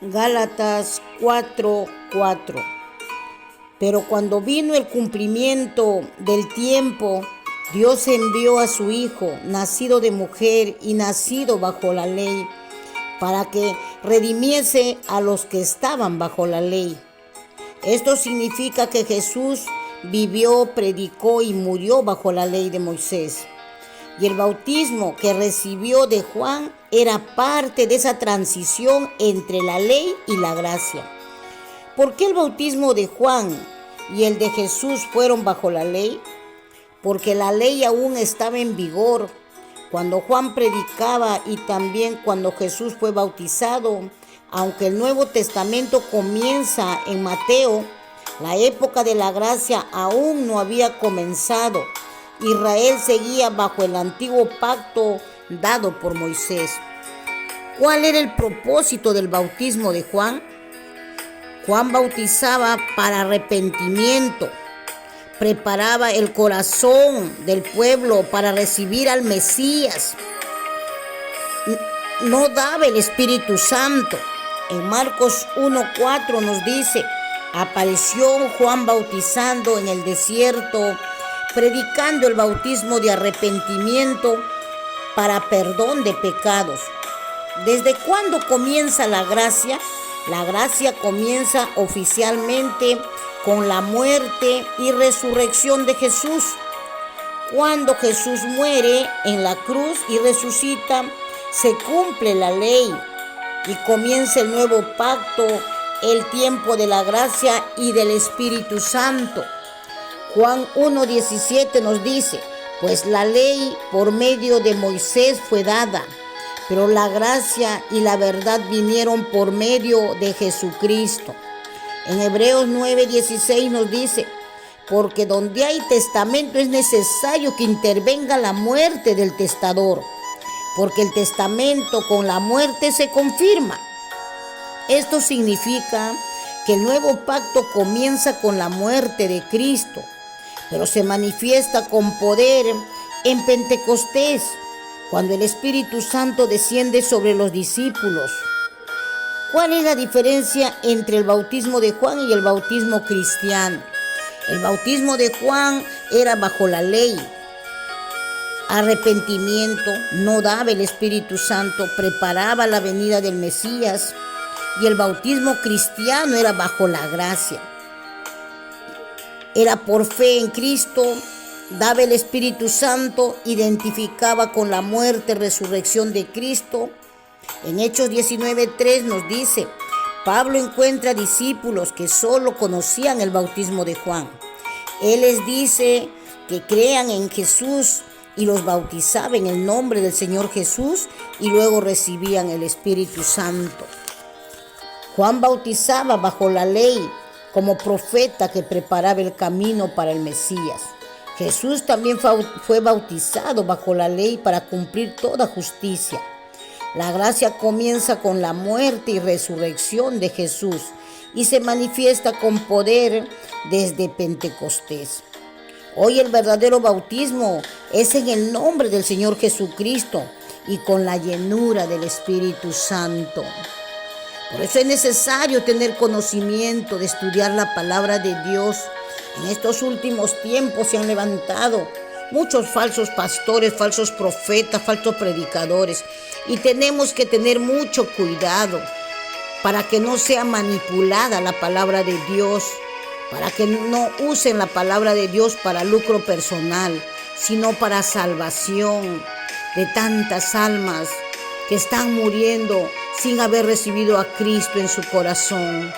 Gálatas 4:4. Pero cuando vino el cumplimiento del tiempo, Dios envió a su Hijo, nacido de mujer y nacido bajo la ley, para que redimiese a los que estaban bajo la ley. Esto significa que Jesús vivió, predicó y murió bajo la ley de Moisés. Y el bautismo que recibió de Juan era parte de esa transición entre la ley y la gracia. ¿Por qué el bautismo de Juan y el de Jesús fueron bajo la ley? Porque la ley aún estaba en vigor cuando Juan predicaba y también cuando Jesús fue bautizado. Aunque el Nuevo Testamento comienza en Mateo, la época de la gracia aún no había comenzado. Israel seguía bajo el antiguo pacto dado por Moisés. ¿Cuál era el propósito del bautismo de Juan? Juan bautizaba para arrepentimiento, preparaba el corazón del pueblo para recibir al Mesías. No daba el Espíritu Santo. En Marcos 1:4 nos dice: apareció Juan bautizando en el desierto, predicando el bautismo de arrepentimiento para perdón de pecados. ¿Desde cuándo comienza la gracia? La gracia comienza oficialmente con la muerte y resurrección de Jesús. Cuando Jesús muere en la cruz y resucita, se cumple la ley y comienza el nuevo pacto, el tiempo de la gracia y del Espíritu Santo. Juan 1:17 nos dice: pues la ley por medio de Moisés fue dada, pero la gracia y la verdad vinieron por medio de Jesucristo. En Hebreos 9:16 nos dice: porque donde hay testamento es necesario que intervenga la muerte del testador, porque el testamento con la muerte se confirma. Esto significa que el nuevo pacto comienza con la muerte de Cristo, pero se manifiesta con poder en Pentecostés, cuando el Espíritu Santo desciende sobre los discípulos. ¿Cuál es la diferencia entre el bautismo de Juan y el bautismo cristiano? El bautismo de Juan era bajo la ley. Arrepentimiento, no daba el Espíritu Santo, preparaba la venida del Mesías. Y el bautismo cristiano era bajo la gracia. Era por fe en Cristo, daba el Espíritu Santo, identificaba con la muerte y resurrección de Cristo. En Hechos 19:3 nos dice: Pablo encuentra discípulos que solo conocían el bautismo de Juan. Él les dice que crean en Jesús y los bautizaba en el nombre del Señor Jesús y luego recibían el Espíritu Santo. Juan bautizaba bajo la ley como profeta que preparaba el camino para el Mesías. Jesús también fue bautizado bajo la ley para cumplir toda justicia. La gracia comienza con la muerte y resurrección de Jesús y se manifiesta con poder desde Pentecostés. Hoy el verdadero bautismo es en el nombre del Señor Jesucristo y con la llenura del Espíritu Santo. Por eso es necesario tener conocimiento de estudiar la palabra de Dios. En estos últimos tiempos se han levantado muchos falsos pastores, falsos profetas, falsos predicadores. Y tenemos que tener mucho cuidado para que no sea manipulada la palabra de Dios, para que no usen la palabra de Dios para lucro personal, sino para salvación de tantas almas que están muriendo sin haber recibido a Cristo en su corazón.